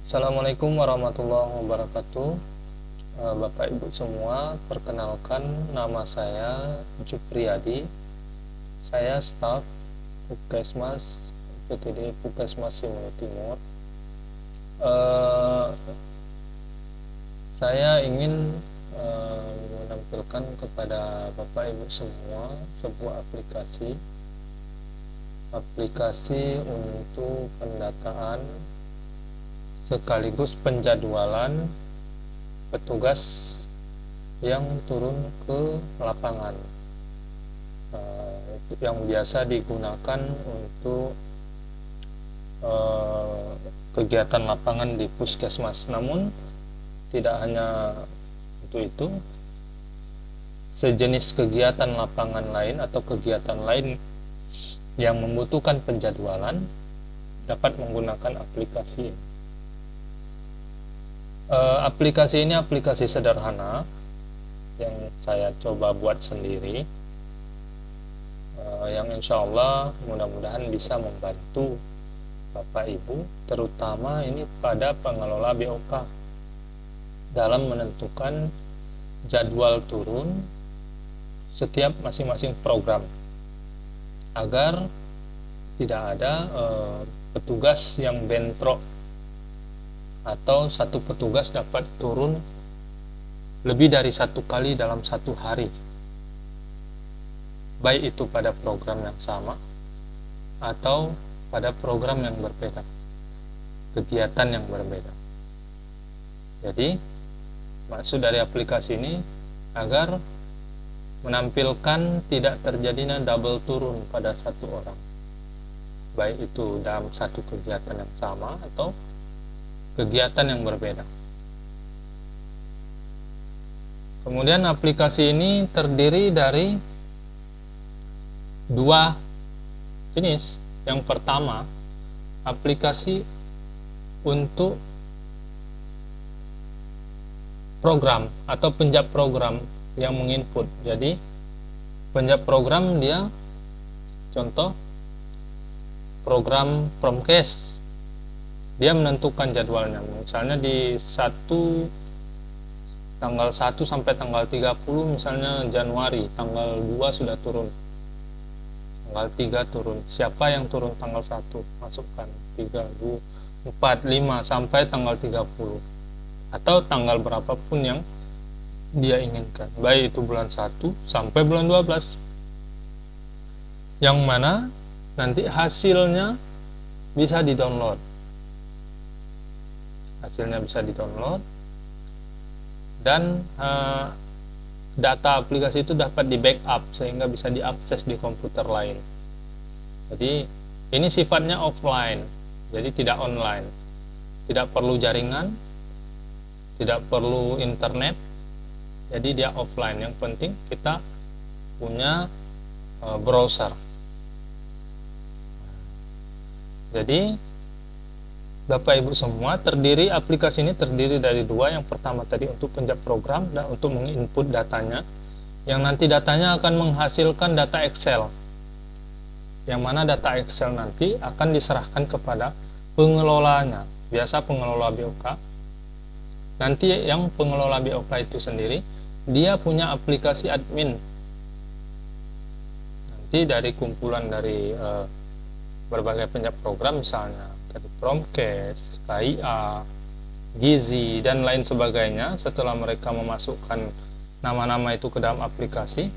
Assalamualaikum warahmatullahi wabarakatuh. Bapak Ibu semua, perkenalkan nama saya Jupriyadi. Saya staf Puskesmas PTD Puskesmas Simelu Timur. Eh, saya ingin menampilkan kepada Bapak Ibu semua sebuah aplikasi untuk pendataan sekaligus penjadwalan petugas yang turun ke lapangan, yang biasa digunakan untuk kegiatan lapangan di puskesmas. Namun tidak hanya untuk itu, sejenis kegiatan lapangan lain atau kegiatan lain yang membutuhkan penjadwalan dapat menggunakan aplikasi ini. Aplikasi ini aplikasi sederhana yang saya coba buat sendiri, yang insya Allah mudah-mudahan bisa membantu Bapak Ibu, terutama ini pada pengelola BOK dalam menentukan jadwal turun setiap masing-masing program, agar tidak ada petugas yang bentrok atau satu petugas dapat turun lebih dari satu kali dalam satu hari, baik itu pada program yang sama atau pada program yang berbeda, kegiatan yang berbeda. Jadi maksud dari aplikasi ini agar menampilkan tidak terjadinya double turun pada satu orang, baik itu dalam satu kegiatan yang sama atau kegiatan yang berbeda. Kemudian aplikasi ini terdiri dari dua jenis. Yang pertama, aplikasi untuk program atau penjat program yang menginput. Jadi penjat program dia contoh program Promkes, dia menentukan jadwalnya, misalnya di tanggal 1 sampai tanggal 30 misalnya Januari, tanggal 2 sudah turun, tanggal 3 turun, siapa yang turun tanggal 1 masukkan 3, 2, 4, 5 sampai tanggal 30 atau tanggal berapapun yang dia inginkan, baik itu bulan 1 sampai bulan 12, yang mana nanti hasilnya bisa di-download. Dan data aplikasi itu dapat di backup sehingga bisa diakses di komputer lain. Jadi ini sifatnya offline, jadi tidak online, tidak perlu jaringan, tidak perlu internet, jadi dia offline. Yang penting kita punya browser. Jadi Bapak Ibu semua, aplikasi ini terdiri dari dua. Yang pertama tadi untuk penjat program dan untuk menginput datanya, yang nanti datanya akan menghasilkan data Excel, yang mana data Excel nanti akan diserahkan kepada pengelolanya, biasa pengelola BOK. Nanti yang pengelola BOK itu sendiri dia punya aplikasi admin, nanti dari kumpulan dari berbagai penjat program, misalnya tadi Promkes, KIA, Gizi, dan lain sebagainya. Setelah mereka memasukkan nama-nama itu ke dalam aplikasi,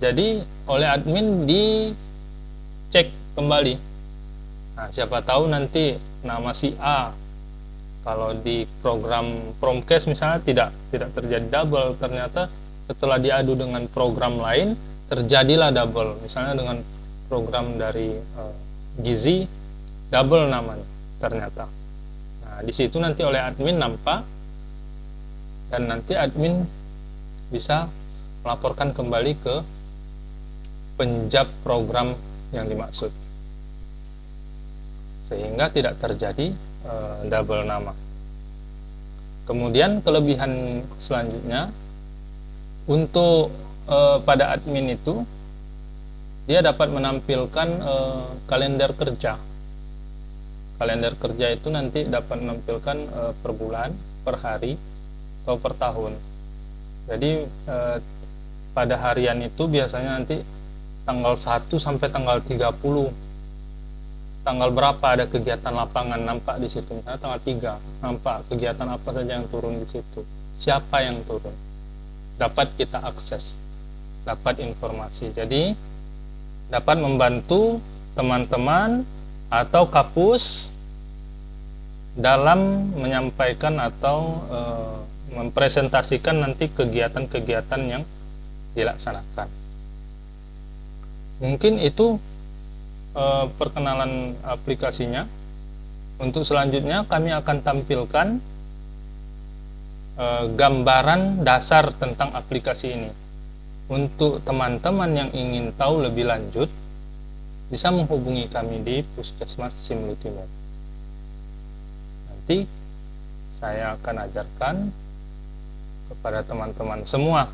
jadi oleh admin dicek kembali. Nah, siapa tahu nanti nama si A, kalau di program Promkes misalnya tidak terjadi double, ternyata setelah diadu dengan program lain terjadilah double, misalnya dengan program dari Gizi double namanya ternyata. Nah, di situ nanti oleh admin nampak, dan nanti admin bisa melaporkan kembali ke penjat program yang dimaksud, sehingga tidak terjadi double nama. Kemudian kelebihan selanjutnya, untuk pada admin itu dia dapat menampilkan kalender kerja. kalender kerja itu nanti dapat menampilkan per bulan, per hari, atau per tahun. Jadi pada harian itu biasanya nanti tanggal 1 sampai tanggal 30, tanggal berapa ada kegiatan lapangan nampak di situ. Misalnya tanggal 3 nampak kegiatan apa saja yang turun di situ, siapa yang turun, dapat kita akses, dapat informasi. Jadi dapat membantu teman-teman atau kapus dalam menyampaikan atau mempresentasikan nanti kegiatan-kegiatan yang dilaksanakan. Mungkin itu perkenalan aplikasinya. Untuk selanjutnya kami akan tampilkan gambaran dasar tentang aplikasi ini. Untuk teman-teman yang ingin tahu lebih lanjut, bisa menghubungi kami di Puskesmas Simelu Timur. Nanti saya akan ajarkan kepada teman-teman semua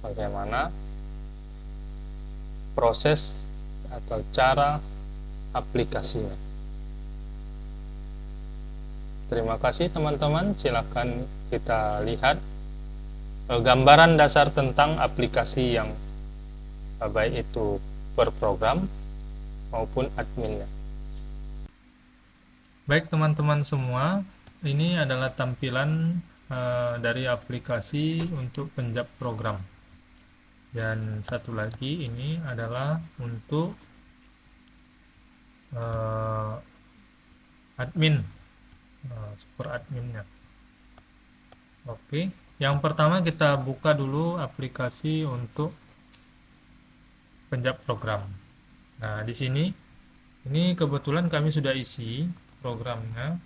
bagaimana proses atau cara aplikasinya. Terima kasih teman-teman, silakan kita lihat gambaran dasar tentang aplikasi yang baik itu per program maupun adminnya. Baik teman-teman semua, ini adalah tampilan dari aplikasi untuk penjab program. Dan satu lagi ini adalah untuk admin, super adminnya. Oke, yang pertama kita buka dulu aplikasi untuk penjab program. Nah, di sini ini kebetulan kami sudah isi programnya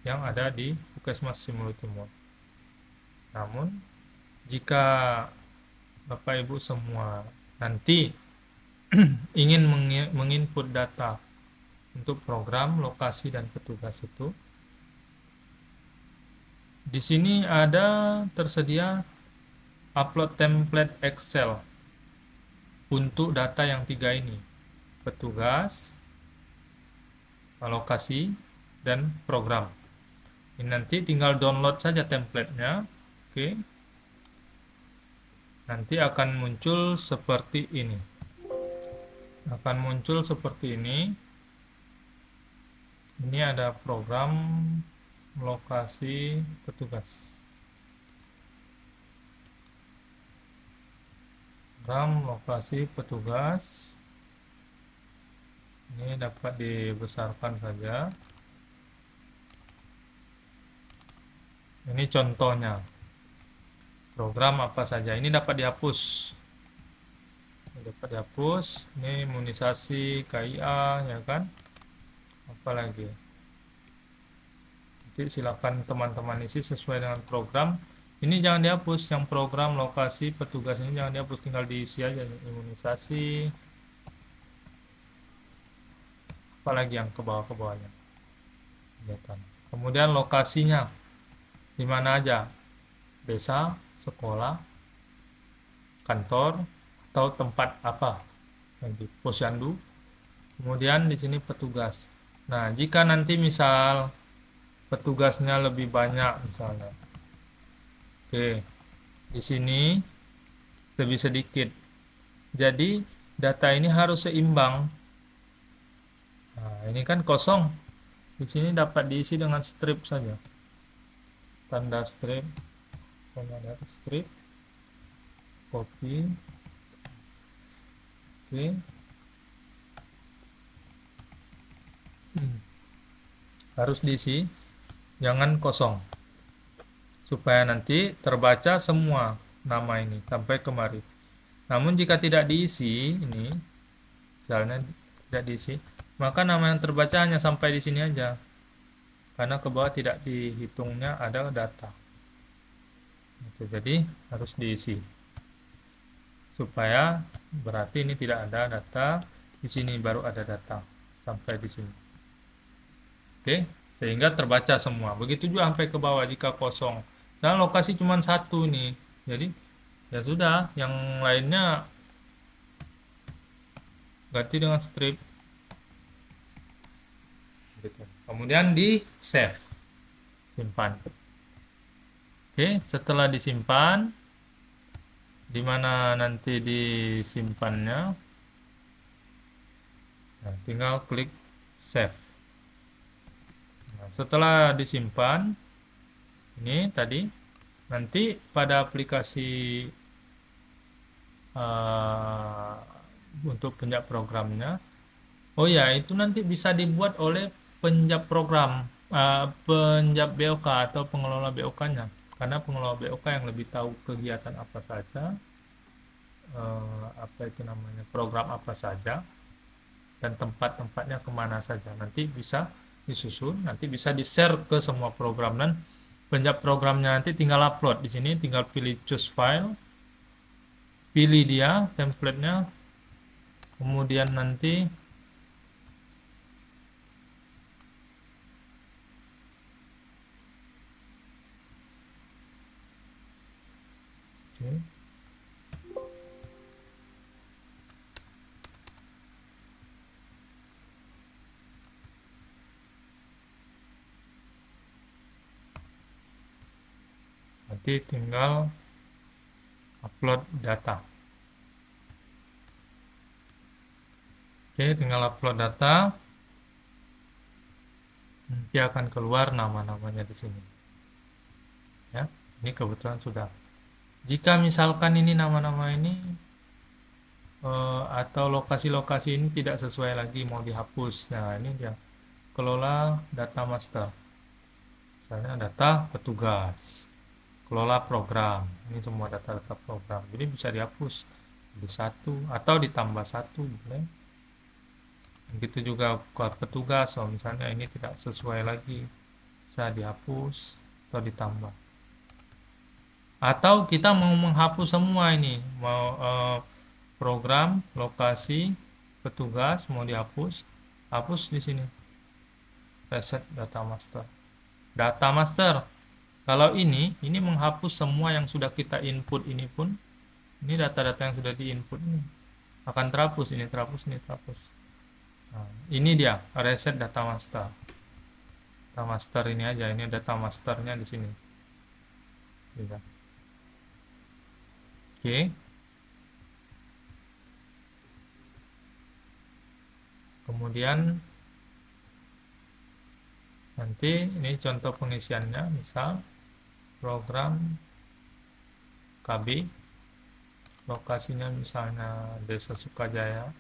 yang ada di Puskesmas Simelu Timur. Namun jika Bapak Ibu semua nanti ingin menginput data untuk program, lokasi, dan petugas itu, di sini ada tersedia upload template Excel untuk data yang 3 ini, petugas, lokasi, dan program. Ini nanti tinggal download saja templatenya. Oke. Nanti akan muncul seperti ini. Ini ada program, lokasi, petugas. Program, lokasi, petugas. Ini dapat dibesarkan saja. Ini contohnya. Program apa saja. Ini dapat dihapus. Ini imunisasi, KIA, ya kan? Apalagi. Nanti silakan teman-teman isi sesuai dengan program. Ini jangan dihapus. Yang program, lokasi, petugas ini jangan dihapus. Tinggal diisi aja. Imunisasi. Apalagi yang ke bawah-bawahnya. Kemudian lokasinya. Di mana aja? Desa, sekolah, kantor, atau tempat apa? Di posyandu. Kemudian di sini petugas. Nah, jika nanti misal petugasnya lebih banyak misalnya. Oke. Di sini lebih sedikit. Jadi data ini harus seimbang. Nah, ini kan kosong. Di sini dapat diisi dengan strip saja. Tanda strip, copy, oke. Harus diisi, jangan kosong, supaya nanti terbaca semua nama ini sampai kemari. Namun jika tidak diisi, ini misalnya tidak diisi, maka nama yang terbaca hanya sampai di sini aja. Karena ke bawah tidak dihitungnya ada data. Jadi harus diisi. Supaya berarti ini tidak ada data, di sini baru ada data sampai di sini. Oke, sehingga terbaca semua. Begitu juga sampai ke bawah jika kosong. Dan lokasi cuma satu nih. Jadi ya sudah, yang lainnya ganti dengan strip. gitu. Kemudian di save, simpan. Oke, setelah disimpan, di mana nanti disimpannya, nah, tinggal klik save. Nah, setelah disimpan, ini tadi nanti pada aplikasi untuk penjat programnya, oh ya, itu nanti bisa dibuat oleh penjat program, penjat BOK atau pengelola BOK-nya, karena pengelola BOK yang lebih tahu kegiatan apa saja, apa itu namanya, program apa saja, dan tempat-tempatnya kemana saja. Nanti bisa disusun, nanti bisa di-share ke semua program, dan penjat programnya nanti tinggal upload di sini, tinggal pilih choose file, pilih dia template-nya, kemudian nanti nanti tinggal upload data. Oke, tinggal upload data. Nanti akan keluar nama-namanya di sini. Ya, ini kebetulan sudah. Jika misalkan ini nama-nama ini atau lokasi-lokasi ini tidak sesuai lagi, mau dihapus. Nah, ini dia. Kelola data master. Misalnya data petugas. Kelola program. Ini semua data-data program. Jadi bisa dihapus di satu atau ditambah satu, boleh. Begitu juga ke petugas, so misalnya ini tidak sesuai lagi, bisa dihapus atau ditambah. Atau kita mau menghapus semua ini, mau program, lokasi, petugas mau dihapus, hapus di sini. Reset data master. Data master. Kalau ini menghapus semua yang sudah kita input ini pun, ini data-data yang sudah diinput ini akan terhapus, ini terhapus, ini terhapus. Nah, ini dia reset data master. Data master ini aja, ini data masternya di sini. Oke. Kemudian nanti ini contoh pengisiannya, misal program KB, lokasinya misalnya Desa Sukajaya,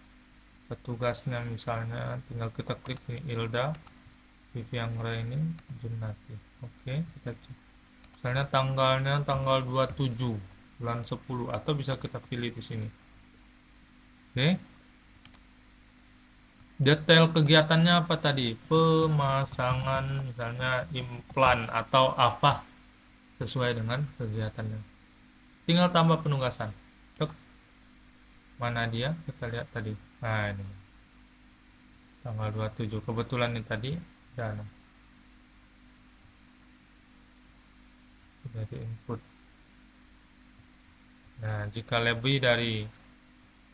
petugasnya misalnya tinggal kita klik ini Ilda Viviangra ini Junati. Oke, kita cek. Misalnya tanggalnya tanggal 27 bulan 10, atau bisa kita pilih di sini. Oke. Detail kegiatannya apa tadi? Pemasangan misalnya implan atau apa sesuai dengan kegiatannya. Tinggal tambah penugasan. Tuk. Mana dia? Kita lihat tadi. Nah, ini. Tanggal 27. Kebetulan ini tadi dan sudah di input. Nah, jika lebih dari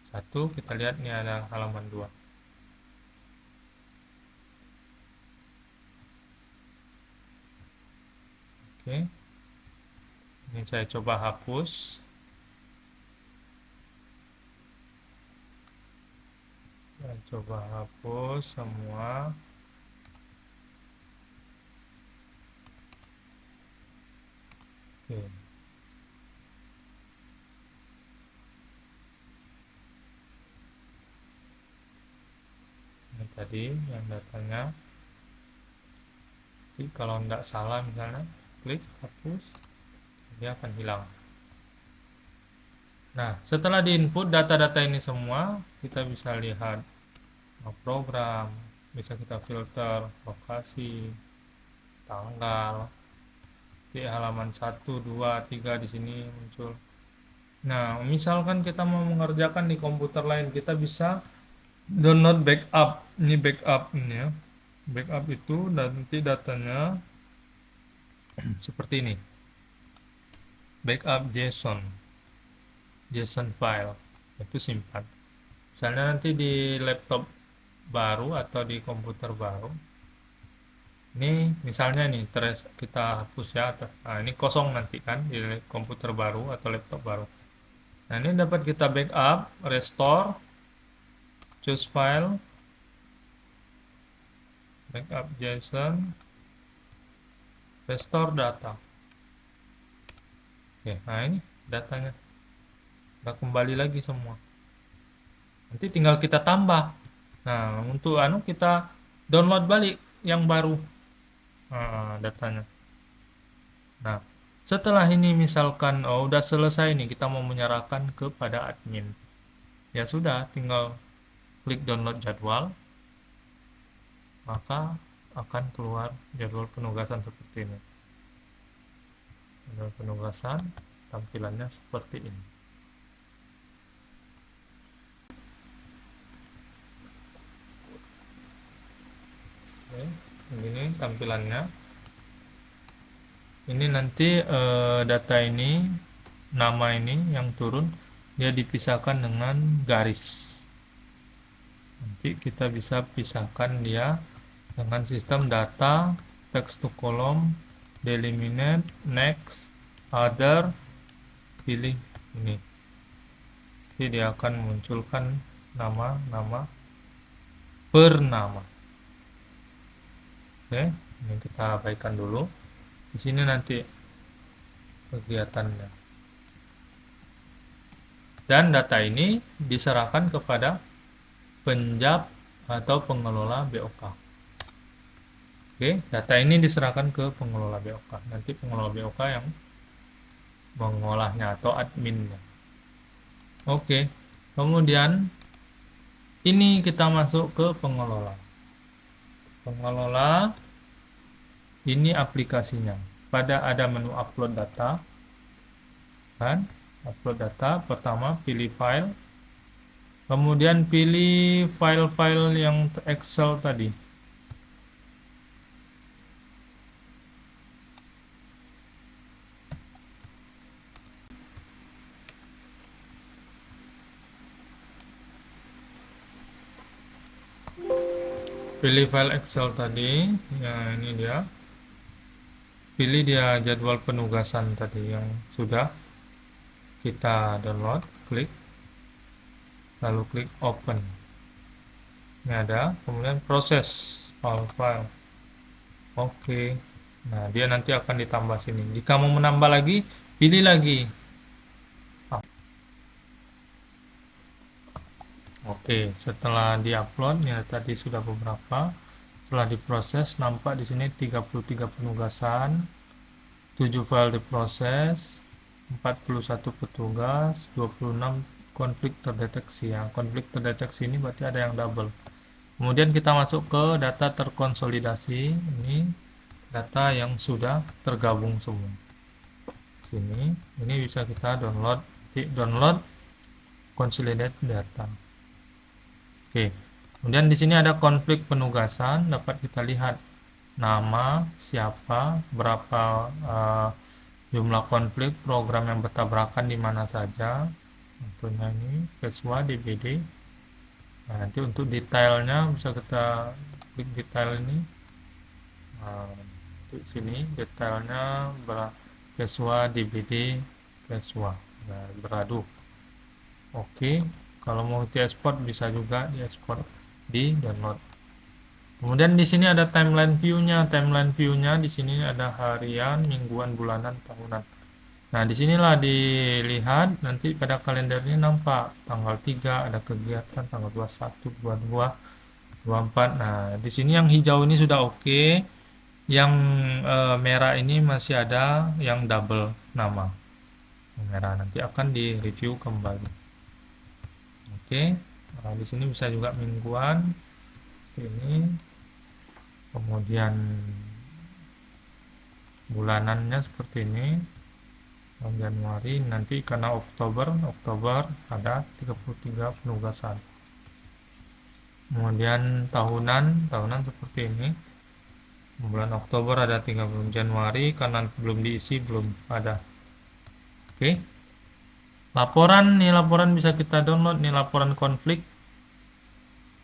1, kita lihat ini ada halaman 2. Oke. Ini saya coba hapus. Saya coba hapus semua. Oke. Ini tadi yang datanya. Jadi kalau tidak salah misalnya, klik hapus, dia akan hilang. Nah, setelah diinput data-data ini semua, kita bisa lihat program, bisa kita filter lokasi, tanggal, di halaman 1, 2, 3 di sini muncul. Nah, misalkan kita mau mengerjakan di komputer lain, kita bisa download backup. Ini backup ini ya. Backup itu nanti datanya seperti ini. Backup JSON file, itu simpan. Misalnya nanti di laptop baru atau di komputer baru, Ini misalnya nih kita hapus ya. Nah, ini kosong nanti kan di komputer baru atau laptop baru. Nah, ini dapat kita backup, restore, choose file, backup JSON, restore data. Oke, nah ini datanya udah kembali lagi semua. Nanti tinggal kita tambah. Nah, untuk kita download balik yang baru. Nah, datanya. Nah, setelah ini misalkan udah selesai nih, kita mau menyerahkan kepada admin. Ya sudah, tinggal klik download jadwal, maka akan keluar jadwal penugasan seperti ini. Jadwal penugasan tampilannya seperti ini. Oke, begini tampilannya. Ini nanti data ini, nama ini yang turun, dia dipisahkan dengan garis. Nanti kita bisa pisahkan dia dengan sistem data, text to column, delimited, next, other, pilih ini. Nanti dia akan munculkan nama-nama per nama. Oke, ini kita abaikan dulu. Di sini nanti kegiatannya. Dan data ini diserahkan kepada penjab atau pengelola BOK. Oke, data ini diserahkan ke pengelola BOK. Nanti pengelola BOK yang mengolahnya atau adminnya. Oke, kemudian ini kita masuk ke pengelola. Pengelola ini aplikasinya. Pada ada menu upload data, kan? Upload data, pertama pilih file, kemudian pilih file-file yang Excel tadi. Pilih file Excel tadi, ya ini dia. Pilih dia jadwal penugasan tadi yang sudah kita download, klik, lalu klik open. Ini ada, kemudian proses all file. Oke, nah dia nanti akan ditambah sini. Jika mau menambah lagi, pilih lagi. Oke, setelah diupload, ya tadi sudah beberapa. Setelah diproses, nampak di sini 33 penugasan, 7 file diproses, 41 petugas, 26 konflik terdeteksi. Yang konflik terdeteksi ini berarti ada yang double. Kemudian kita masuk ke data terkonsolidasi. Ini data yang sudah tergabung semua. Sini, ini bisa kita download consolidated data. Oke. Kemudian di sini ada konflik penugasan, dapat kita lihat nama, siapa, berapa jumlah konflik, program yang bertabrakan di mana saja. Contohnya ini Peswa DBD. Nah, nanti untuk detailnya bisa kita klik detail ini. Nah, di sini detailnya Peswa DBD Peswa, nah, beradu. Oke, kalau mau diekspor bisa juga diekspor di download. Kemudian di sini ada timeline view-nya. Timeline view-nya di sini ada harian, mingguan, bulanan, tahunan. Nah, disinilah dilihat nanti pada kalender ini nampak tanggal 3 ada kegiatan, tanggal 21, 22, 24. Nah, di sini yang hijau ini sudah oke. Yang merah ini masih ada yang double nama. Yang merah nanti akan direview kembali. Oke. Nah, di sini bisa juga mingguan. Ini. Kemudian bulanannya seperti ini. Januari nanti karena Oktober ada 33 penugasan. Kemudian tahunan seperti ini. Bulan Oktober ada 30, Januari karena belum diisi belum ada. Oke. Laporan bisa kita download nih, laporan konflik.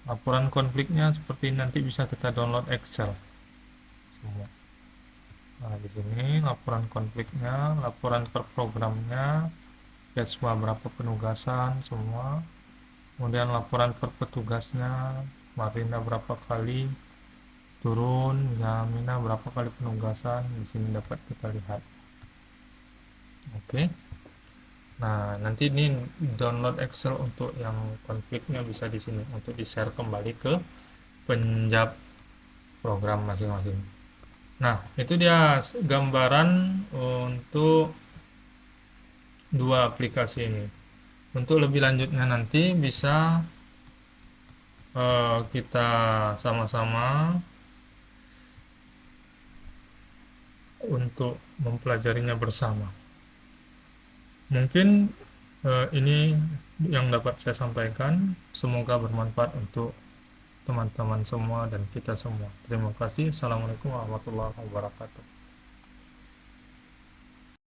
Laporan konfliknya seperti ini, nanti bisa kita download Excel. semua. Nah, di sini laporan konfliknya, laporan per programnya, semua berapa penugasan semua. Kemudian laporan per petugasnya, Marina berapa kali turun, Yamina berapa kali penugasan, di sini dapat kita lihat. Oke. Nah, nanti ini download Excel untuk yang konfliknya bisa di sini untuk di-share kembali ke penjab program masing-masing. Nah, itu dia gambaran untuk dua aplikasi ini. Untuk lebih lanjutnya nanti bisa kita sama-sama untuk mempelajarinya bersama. Mungkin ini yang dapat saya sampaikan. Semoga bermanfaat untuk teman-teman semua dan kita semua. Terima kasih. Assalamualaikum warahmatullahi wabarakatuh.